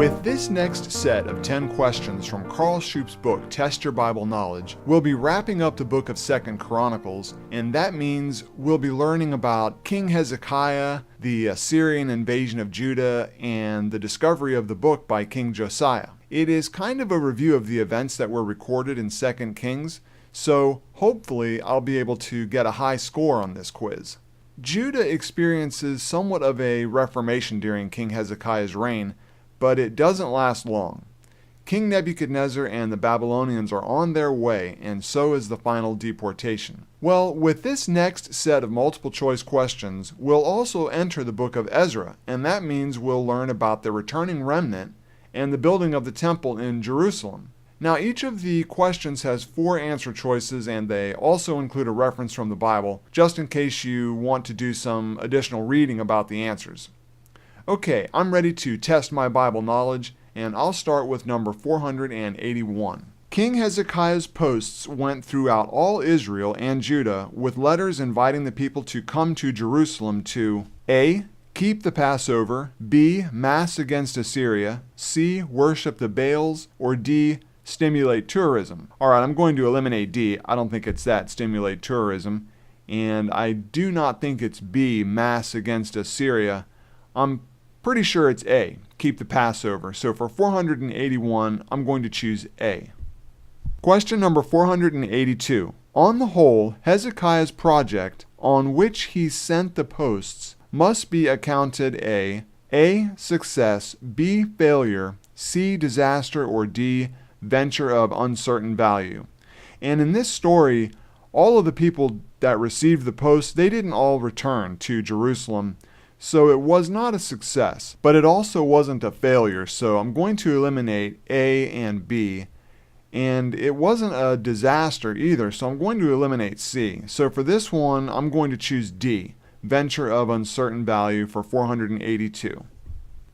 With this next set of 10 questions from Carl Shoupp's book, Test Your Bible Knowledge, we'll be wrapping up the book of II Chronicles, and that means we'll be learning about King Hezekiah, the Assyrian invasion of Judah, and the discovery of the book by King Josiah. It is kind of a review of the events that were recorded in 2 Kings, so hopefully I'll be able to get a high score on this quiz. Judah experiences somewhat of a reformation during King Hezekiah's reign, but it doesn't last long. King Nebuchadnezzar and the Babylonians are on their way, and so is the final deportation. Well, with this next set of multiple choice questions, we'll also enter the book of Ezra, and that means we'll learn about the returning remnant and the building of the temple in Jerusalem. Now, each of the questions has 4 answer choices, and they also include a reference from the Bible, just in case you want to do some additional reading about the answers. Okay, I'm ready to test my Bible knowledge, and I'll start with number 481. King Hezekiah's posts went throughout all Israel and Judah with letters inviting the people to come to Jerusalem to A. Keep the Passover, B. Mass against Assyria, C. Worship the Baals, or D. Stimulate tourism. Alright, I'm going to eliminate D. I don't think it's that, stimulate tourism. And I do not think it's B. Mass against Assyria. I'm pretty sure it's A, keep the Passover. So for 481, I'm going to choose A. Question number 482. On the whole, Hezekiah's project, on which he sent the posts, must be accounted A. Success, B. Failure, C. Disaster, or D. Venture of uncertain value. And in this story, all of the people that received the posts, they didn't all return to Jerusalem. So it was not a success, but it also wasn't a failure, so I'm going to eliminate A and B. And it wasn't a disaster either, so I'm going to eliminate C. So for this one, I'm going to choose D, venture of uncertain value, for 482.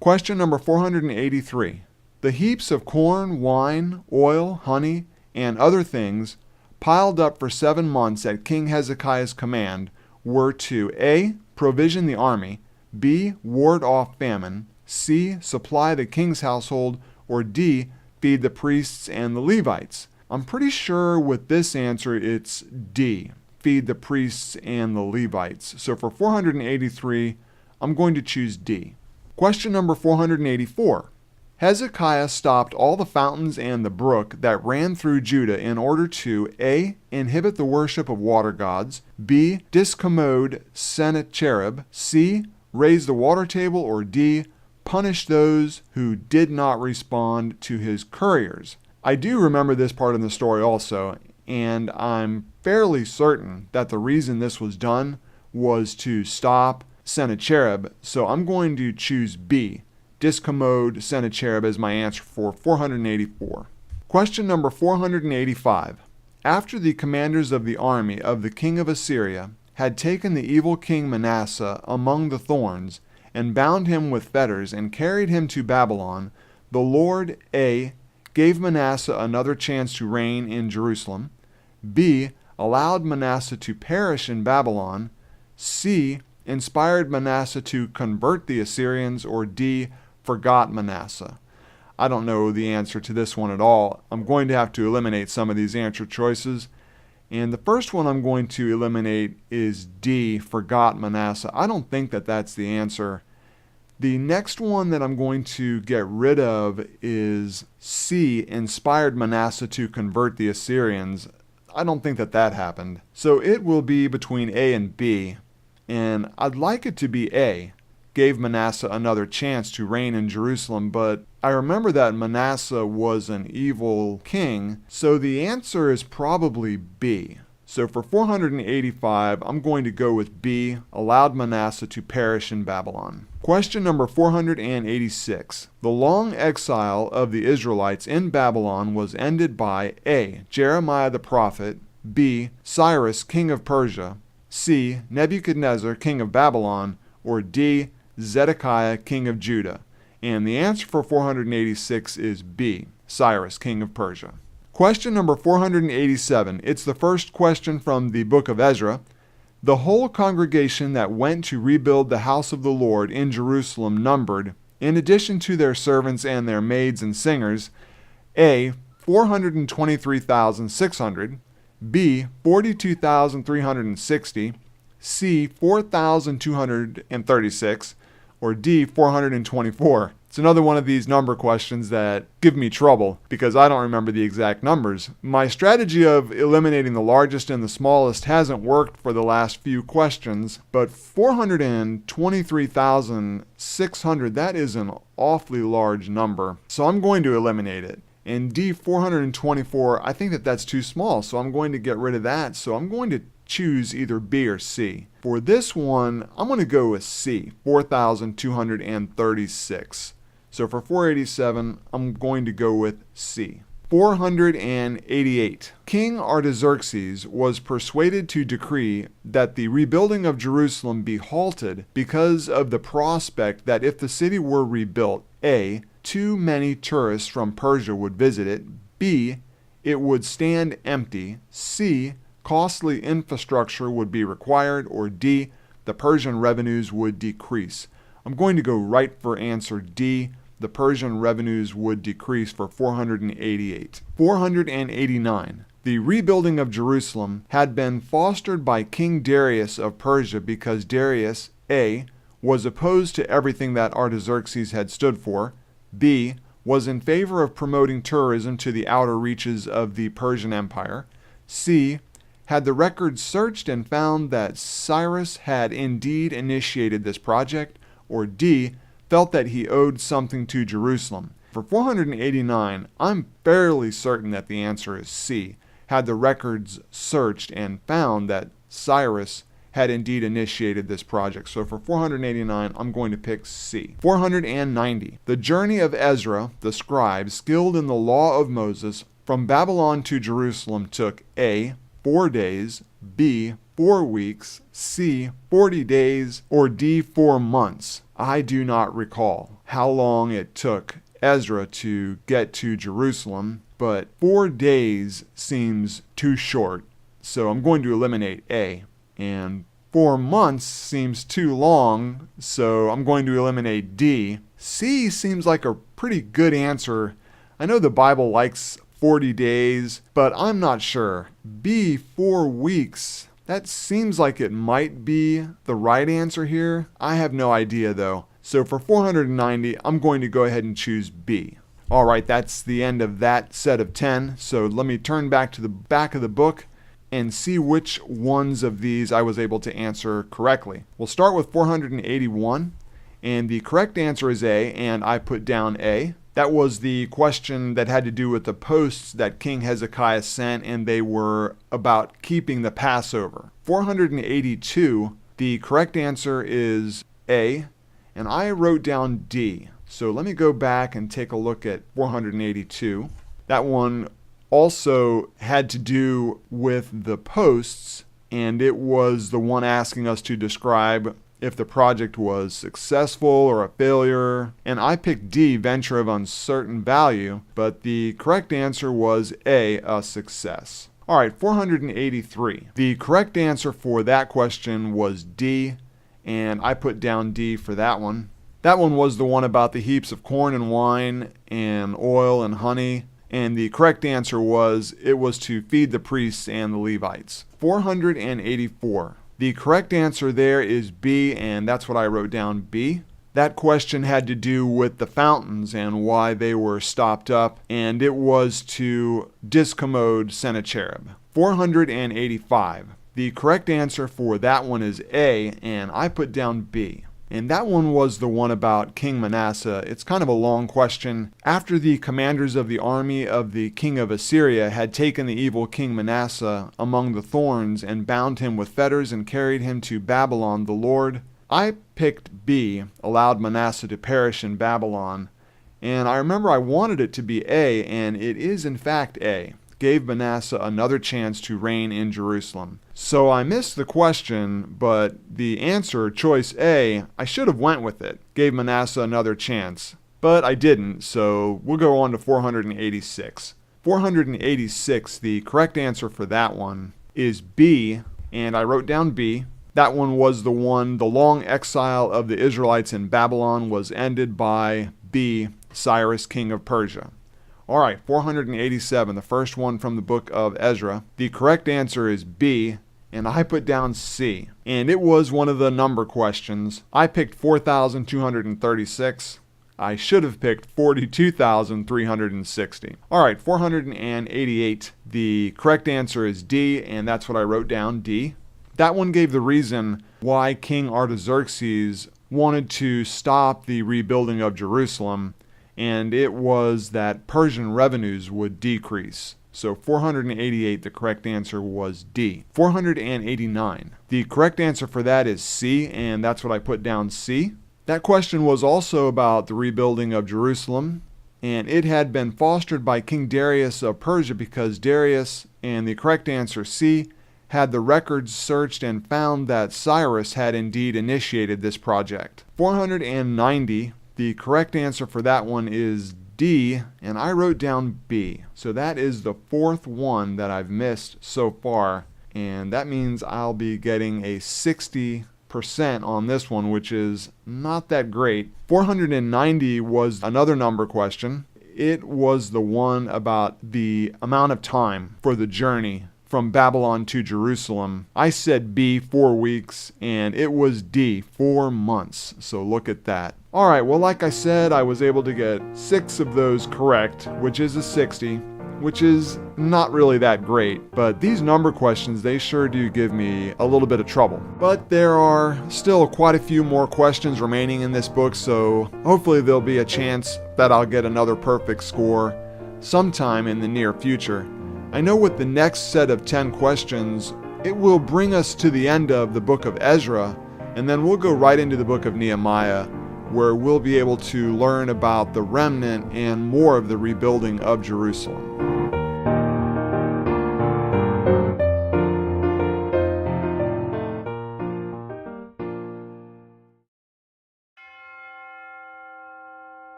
Question number 483. The heaps of corn, wine, oil, honey, and other things piled up for 7 months at King Hezekiah's command were to A. Provision the army, B. Ward off famine, C. Supply the king's household, or D. Feed the priests and the Levites. I'm pretty sure with this answer it's D. Feed the priests and the Levites. So for 483, I'm going to choose D. Question number 484. Hezekiah stopped all the fountains and the brook that ran through Judah in order to A. Inhibit the worship of water gods, B. Discommode Sennacherib, C. Raise the water table, or D. Punish those who did not respond to his couriers. I do remember this part in the story also, and I'm fairly certain that the reason this was done was to stop Sennacherib, so I'm going to choose B. Discommode Sennacherib as my answer for 484. Question number 485. After the commanders of the army of the king of Assyria had taken the evil king Manasseh among the thorns, and bound him with fetters, and carried him to Babylon, the Lord A. gave Manasseh another chance to reign in Jerusalem, B. allowed Manasseh to perish in Babylon, C. inspired Manasseh to convert the Assyrians, or D. forgot Manasseh. I don't know the answer to this one at all. I'm going to have to eliminate some of these answer choices. And the first one I'm going to eliminate is D, forgot Manasseh. I don't think that that's the answer. The next one that I'm going to get rid of is C, inspired Manasseh to convert the Assyrians. I don't think that that happened. So it will be between A and B. And I'd like it to be A, gave Manasseh another chance to reign in Jerusalem, but I remember that Manasseh was an evil king, so the answer is probably B. So for 485, I'm going to go with B, allowed Manasseh to perish in Babylon. Question number 486. The long exile of the Israelites in Babylon was ended by A. Jeremiah the prophet, B. Cyrus, king of Persia, C. Nebuchadnezzar, king of Babylon, or D. Zedekiah, king of Judah. And the answer for 486 is B, Cyrus, king of Persia. Question number 487. It's the first question from the book of Ezra. The whole congregation that went to rebuild the house of the Lord in Jerusalem numbered in addition to their servants and their maids and singers, A. 423,600, B. 42,360, C. 4,236, or D. 424. It's another one of these number questions that give me trouble because I don't remember the exact numbers. My strategy of eliminating the largest and the smallest hasn't worked for the last few questions, but 423,600, that is an awfully large number. So I'm going to eliminate it. And D, 424, I think that's too small, so I'm going to get rid of that. So I'm going to choose either B or C. For this one, I'm going to go with C, 4,236. So for 487, I'm going to go with C. 488. King Artaxerxes was persuaded to decree that the rebuilding of Jerusalem be halted because of the prospect that if the city were rebuilt, A. too many tourists from Persia would visit it, B. it would stand empty, C. costly infrastructure would be required, or D. the Persian revenues would decrease. I'm going to go right for answer D. The Persian revenues would decrease for 488. 489. The rebuilding of Jerusalem had been fostered by King Darius of Persia because Darius, A. was opposed to everything that Artaxerxes had stood for, B. was in favor of promoting tourism to the outer reaches of the Persian Empire, C. had the records searched and found that Cyrus had indeed initiated this project, or D. felt that he owed something to Jerusalem. For 489, I'm fairly certain that the answer is C. Had the records searched and found that Cyrus had indeed initiated this project. So for 489, I'm going to pick C. 490. The journey of Ezra, the scribe, skilled in the law of Moses, from Babylon to Jerusalem took A. 4 days, B. 4 weeks, C. 40 days, or D. 4 months. I do not recall how long it took Ezra to get to Jerusalem, but 4 days seems too short, so I'm going to eliminate A. And 4 months seems too long, so I'm going to eliminate D. C seems like a pretty good answer. I know the Bible likes 40 days, but I'm not sure. B, 4 weeks. That seems like it might be the right answer here. I have no idea though. So for 490, I'm going to go ahead and choose B. All right, that's the end of that set of 10. So let me turn back to the back of the book and see which ones of these I was able to answer correctly. We'll start with 481, and the correct answer is A, and I put down A. That was the question that had to do with the posts that King Hezekiah sent, and they were about keeping the Passover. 482, the correct answer is A, and I wrote down D. So let me go back and take a look at 482. That one also had to do with the posts, and it was the one asking us to describe if the project was successful or a failure. And I picked D, venture of uncertain value, but the correct answer was A, a success. All right, 483. The correct answer for that question was D, and I put down D for that one. That one was the one about the heaps of corn and wine and oil and honey. And the correct answer was, it was to feed the priests and the Levites. 484. The correct answer there is B, and that's what I wrote down, B. That question had to do with the fountains and why they were stopped up, and it was to discommode Sennacherib. 485. The correct answer for that one is A, and I put down B. And that one was the one about King Manasseh. It's kind of a long question. After the commanders of the army of the king of Assyria had taken the evil King Manasseh among the thorns and bound him with fetters and carried him to Babylon, the Lord, I picked B, allowed Manasseh to perish in Babylon. And I remember I wanted it to be A, and it is in fact A. Gave Manasseh another chance to reign in Jerusalem. So I missed the question, but the answer, choice A, I should have went with it. Gave Manasseh another chance. But I didn't, so we'll go on to 486. 486, the correct answer for that one is B, and I wrote down B. That one was the one. The long exile of the Israelites in Babylon was ended by B, Cyrus, king of Persia. All right, 487, the first one from the book of Ezra. The correct answer is B, and I put down C. And it was one of the number questions. I picked 4,236. I should have picked 42,360. All right, 488. The correct answer is D, and that's what I wrote down, D. That one gave the reason why King Artaxerxes wanted to stop the rebuilding of Jerusalem, and it was that Persian revenues would decrease. So 488, the correct answer was D. 489. The correct answer for that is C, and that's what I put down, C. That question was also about the rebuilding of Jerusalem, and it had been fostered by King Darius of Persia because Darius, and the correct answer C, had the records searched and found that Cyrus had indeed initiated this project. 490, the correct answer for that one is D, and I wrote down B. So that is the fourth one that I've missed so far, and that means I'll be getting a 60% on this one, which is not that great. 490 was another number question. It was the one about the amount of time for the journey from Babylon to Jerusalem. I said B, 4 weeks, and it was D, 4 months. So look at that. All right, well, like I said, I was able to get 6 of those correct, which is a 60, which is not really that great. But these number questions, they sure do give me a little bit of trouble. But there are still quite a few more questions remaining in this book, so hopefully there'll be a chance that I'll get another perfect score sometime in the near future. I know with the next set of 10 questions, it will bring us to the end of the book of Ezra, and then we'll go right into the book of Nehemiah, where we'll be able to learn about the remnant and more of the rebuilding of Jerusalem.